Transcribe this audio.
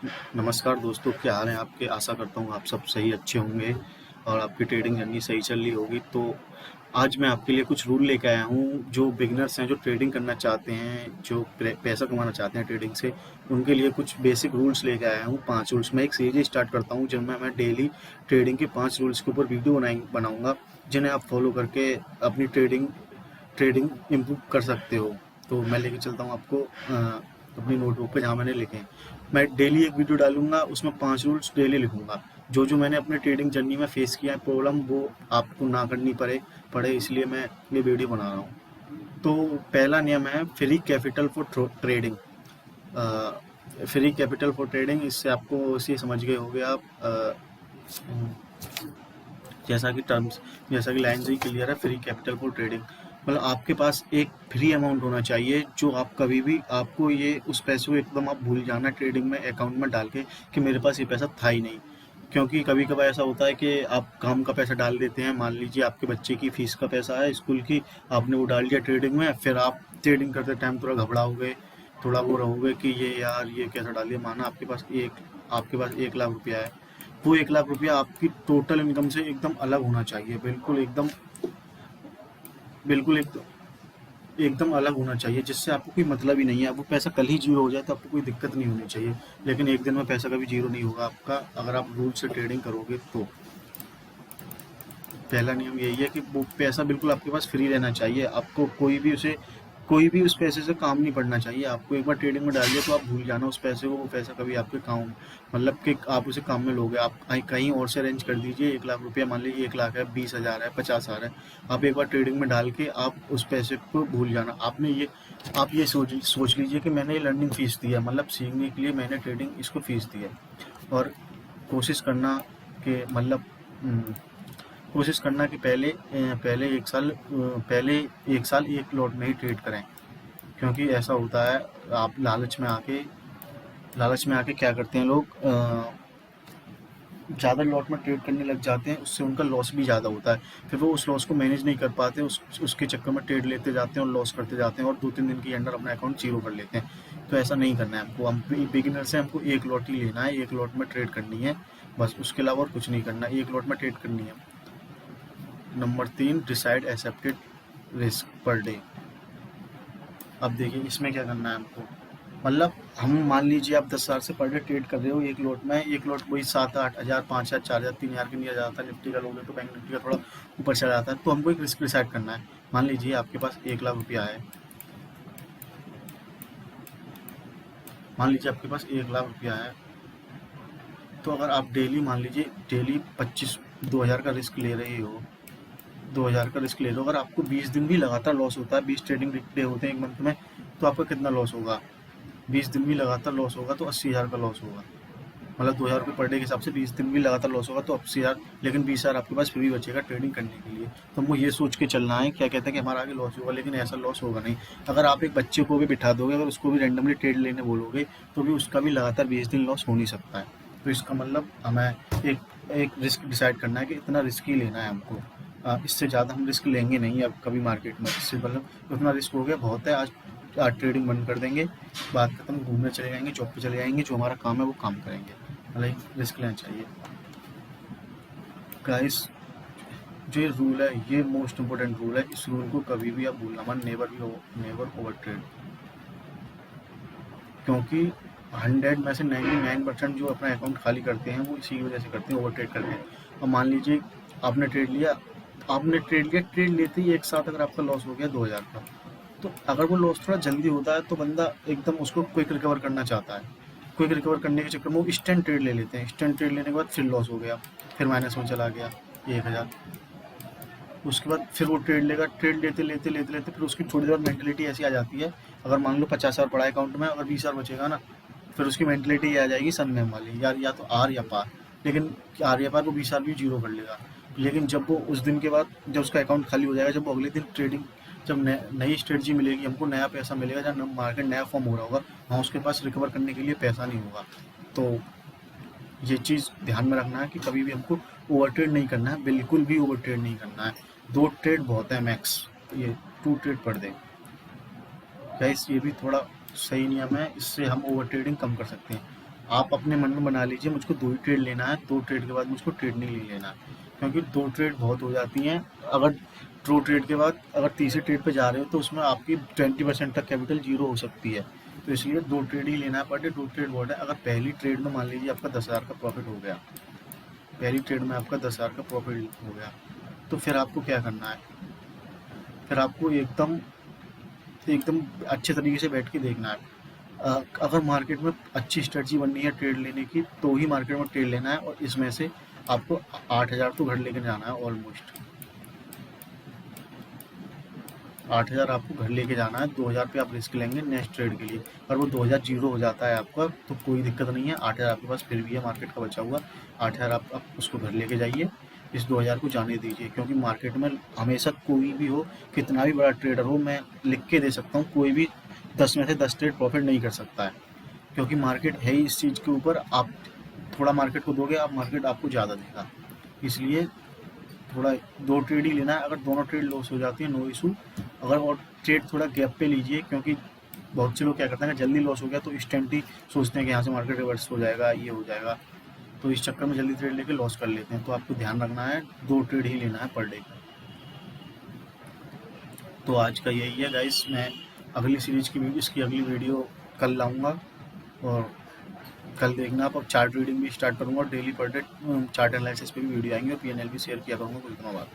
नमस्कार दोस्तों, क्या हाल है आपके? आशा करता हूँ आप सब सही अच्छे होंगे और आपकी ट्रेडिंग जर्नी सही चल रही होगी। तो आज मैं आपके लिए कुछ रूल लेके आया हूँ, जो बिगिनर्स हैं, जो ट्रेडिंग करना चाहते हैं, जो पैसा कमाना चाहते हैं ट्रेडिंग से, उनके लिए कुछ बेसिक रूल्स लेके आया हूँ। 5 रूल्स। मैं एक सीरीज स्टार्ट करता हूँ जिनमें मैं डेली ट्रेडिंग के 5 रूल्स के ऊपर वीडियो बनाऊंगा, जिन्हें आप फॉलो करके अपनी ट्रेडिंग ट्रेडिंग इम्प्रूव कर सकते हो। तो मैं लेके चलता हूँ आपको अपनी नोटबुक पे, जहाँ मैंने लिखे हैं। मैं डेली एक वीडियो डालूंगा, उसमें 5 रूल्स डेली लिखूंगा, जो जो मैंने अपने ट्रेडिंग जर्नी में फेस किया है प्रॉब्लम, वो आपको ना करनी पड़े, इसलिए मैं ये वीडियो बना रहा हूँ। तो पहला नियम है free capital for trading. Free capital for trading, इससे आपको इसी समझ गए होंगे आप। जैसा कि टर्म्स जैसा कि लाइन से ही क्लियर है, फ्री कैपिटल फॉर ट्रेडिंग मतलब आपके पास एक फ्री अमाउंट होना चाहिए, जो आप कभी भी, आपको ये उस पैसे को एकदम आप भूल जाना ट्रेडिंग में अकाउंट में डाल के कि मेरे पास ये पैसा था ही नहीं। क्योंकि कभी कभार ऐसा होता है कि आप काम का पैसा डाल देते हैं। मान लीजिए आपके बच्चे की फीस का पैसा है स्कूल की, आपने वो डाल दिया ट्रेडिंग में, फिर आप ट्रेडिंग करते टाइम थोड़ा घबराओगे, थोड़ा वो रहोगे कि ये यार ये कैसा डाल दिया। माना आपके पास 1 लाख रुपया है, वो 1 लाख रुपया आपकी टोटल इनकम से एकदम अलग होना चाहिए, बिल्कुल एकदम अलग होना चाहिए, जिससे आपको कोई मतलब ही नहीं है। अब वो पैसा कल ही जीरो हो जाए तो आपको कोई दिक्कत नहीं होनी चाहिए, लेकिन एक दिन में पैसा कभी जीरो नहीं होगा आपका, अगर आप रूल से ट्रेडिंग करोगे तो। पहला नियम यही है कि वो पैसा बिल्कुल आपके पास फ्री रहना चाहिए। आपको कोई भी उस पैसे से काम नहीं पड़ना चाहिए। आपको एक बार ट्रेडिंग में डाल दिया तो आप भूल जाना उस पैसे को, वो पैसा कभी आपके काम, मतलब कि आप उसे काम में लोगे। आप कहीं और से अरेंज कर दीजिए 1 लाख रुपया, मान लीजिए 1 लाख है, 20,000 है, 50,000 है, आप एक बार ट्रेडिंग में डाल के आप उस पैसे को भूल जाना। आप ये सोच लीजिए कि मैंने ये लर्निंग फीस दी है, मतलब सीखने के लिए मैंने ट्रेडिंग इसको फीस दी है। और कोशिश करना कि मतलब कोशिश करना कि पहले 1 लॉट में ही ट्रेड करें। क्योंकि ऐसा होता है, आप लालच में आके क्या करते हैं लोग, ज़्यादा लॉट में ट्रेड करने लग जाते हैं, उससे उनका लॉस भी ज़्यादा होता है। फिर वो उस लॉस को मैनेज नहीं कर पाते, उसके चक्कर में ट्रेड लेते जाते हैं और लॉस करते जाते हैं, और 2-3 दिन के अंदर अपना अकाउंट जीरो कर लेते हैं। तो ऐसा नहीं करना है हमको। हम बिगिनर से हमको 1 लॉट ही लेना है, 1 लॉट में ट्रेड करनी है, बस। उसके अलावा और कुछ नहीं करना, 1 लॉट में ट्रेड करनी है। Number 3, decide accepted risk per day. अब देखिए इसमें क्या करना है हमको, मतलब हम मान लीजिए आप 10,000 से पर डे ट्रेड कर रहे हो 1 लॉट में। 1 लॉट वही 7-8 हज़ार, 5,000, 4,000, 3,000 के नहीं आ जाता। निफ्टी का लोगे तो बैंक निफ्टी का थोड़ा ऊपर चला जाता है। तो हमको एक रिस्क डिसाइड करना है। मान लीजिए आपके पास 1 लाख रुपया है, मान लीजिए आपके पास 1 लाख रुपया है। तो अगर आप डेली, मान लीजिए डेली 2,000 का रिस्क ले रहे हो, 2,000 का रिस्क ले लो, अगर आपको 20 दिन भी लगातार लॉस होता है, 20 ट्रेडिंग डे होते हैं एक मंथ में, तो आपका कितना लॉस होगा? 20 दिन भी लगातार लॉस होगा तो 80,000 का लॉस होगा। मतलब 2,000 रुपये पर डे के हिसाब से 20 दिन भी लगातार लॉस होगा तो 80,000, लेकिन 20,000 आपके पास फ्री बचेगा ट्रेडिंग करने के लिए। तो हमको ये सोच के चलना है, क्या कहते हैं कि हमारा आगे लॉस होगा, लेकिन ऐसा लॉस होगा नहीं। अगर आप एक बच्चे को भी बिठा दोगे, अगर उसको भी रैंडमली ट्रेड लेने बोलोगे, तो भी उसका भी लगातार 20 दिन लॉस हो नहीं सकता है। तो इसका मतलब हमें एक एक रिस्क डिसाइड करना है कि इतना रिस्क ही लेना है हमको। इससे ज़्यादा हम रिस्क लेंगे नहीं अब कभी मार्केट में। इससे मतलब उतना रिस्क हो गया, बहुत है। आज ट्रेडिंग बंद कर देंगे, बात खत्म, घूमने चले जाएंगे, जॉब पे चले जाएंगे, जो हमारा काम है वो काम करेंगे। मतलब रिस्क लेना चाहिए गाइस। जो ये रूल है, ये मोस्ट इम्पोर्टेंट रूल है। इस रूल को कभी भी आप भूलना मत, नेवर ओवर ट्रेड। क्योंकि 100 में से 99% जो अपना अकाउंट खाली करते हैं वो इसी की वजह से करते हैं, ओवर ट्रेड करते हैं। और मान लीजिए आपने ट्रेड लिया, ट्रेड लेते ही एक साथ अगर आपका लॉस हो गया 2,000 का, तो अगर वो लॉस थोड़ा जल्दी होता है तो बंदा एकदम उसको क्विक रिकवर करना चाहता है। क्विक रिकवर करने के चक्कर में वो इंस्टेंट ट्रेड ले लेते हैं। इंस्टेंट ट्रेड लेने के बाद फिर लॉस हो गया, फिर माइनस में चला गया 1,000। उसके बाद फिर वो ट्रेड लेगा, ट्रेड लेते लेते लेते लेते फिर उसकी थोड़ी देर मेंटेलिटी ऐसी आ जाती है। अगर मान लो 50,000 पड़ा है अकाउंट में, अगर 20,000 बचेगा ना, फिर उसकी मेंटेलिटी ये आ जाएगी संयम वाली, यार या तो आर या पार। लेकिन आर या पार वो 20,000 भी जीरो कर लेगा। लेकिन जब वो उस दिन के बाद, जब उसका अकाउंट खाली हो जाएगा, जब वो अगले दिन ट्रेडिंग, जब नई स्ट्रेटजी मिलेगी हमको, नया पैसा मिलेगा, जब मार्केट नया फॉर्म हो रहा होगा, वहाँ उसके पास रिकवर करने के लिए पैसा नहीं होगा। तो ये चीज़ ध्यान में रखना है कि कभी भी हमको ओवर ट्रेड नहीं करना है, बिल्कुल भी ओवर ट्रेड नहीं करना है। 2 ट्रेड बहुत है मैक्स, ये 2 ट्रेड पढ़ दें गाइस। ये भी थोड़ा सही नियम है, इससे हम ओवर ट्रेडिंग कम कर सकते हैं। आप अपने मन में बना लीजिए मुझको 2 ही ट्रेड लेना है, 2 ट्रेड के बाद मुझको ट्रेड नहीं लेना है, क्योंकि 2 ट्रेड बहुत हो जाती हैं। अगर 2 ट्रेड के बाद अगर तीसरे ट्रेड पे जा रहे हो तो उसमें आपकी 20% तक कैपिटल जीरो हो सकती है। तो इसलिए 2 ट्रेड ही लेना है पर डे, 2 ट्रेड बहुत है। अगर पहली ट्रेड में मान लीजिए आपका 10,000 का प्रॉफिट हो गया, पहली ट्रेड में आपका 10,000 का प्रॉफिट हो गया, तो फिर आपको क्या करना है? फिर आपको एकदम एकदम अच्छे तरीके से बैठ के देखना है। अगर मार्केट में अच्छी स्ट्रेटजी बननी है ट्रेड लेने की तो ही मार्केट में ट्रेड लेना है, और इसमें से आपको 8,000 तो घर लेके जाना है। ऑलमोस्ट 8,000 आपको घर लेके जाना है। 2,000 पे आप रिस्क लेंगे नेक्स्ट ट्रेड के लिए। अगर वो 2,000 जीरो हो जाता है आपका तो कोई दिक्कत नहीं है, 8,000 आपके पास फिर भी है मार्केट का बचा हुआ। 8,000 आप उसको घर लेके जाइए, इस 2,000 को जाने दीजिए, क्योंकि मार्केट में हमेशा कोई भी हो, कितना भी बड़ा ट्रेडर हो, मैं लिख के दे सकता हूँ, कोई भी 10 में से 10 ट्रेड प्रॉफिट नहीं कर सकता है, क्योंकि मार्केट है ही इस चीज़ के ऊपर। आप थोड़ा मार्केट को दोगे, आप मार्केट आपको ज़्यादा देगा। इसलिए थोड़ा 2 ट्रेड ही लेना है। अगर दोनों ट्रेड लॉस हो जाती है नो इशू। अगर और ट्रेड थोड़ा गैप पे लीजिए, क्योंकि बहुत से लोग क्या करते हैं कि जल्दी लॉस हो गया तो इंस्टेंट ही सोचते हैं कि यहाँ से मार्केट रिवर्स हो जाएगा, ये हो जाएगा, तो इस चक्कर में जल्दी ट्रेड लेके लॉस कर लेते हैं। तो आपको ध्यान रखना है 2 ट्रेड ही लेना है पर डे। तो आज का यही है गाइस। मैं अगली सीरीज की वीडियो, इसकी अगली वीडियो कल लाऊंगा, और कल देखना आप। अब चार्ट रीडिंग भी स्टार्ट करूंगा, daily per day chart analysis पे भी वीडियो आएंगे, और पीएनएल भी शेयर किया करूंगा कुछ दिनों बाद।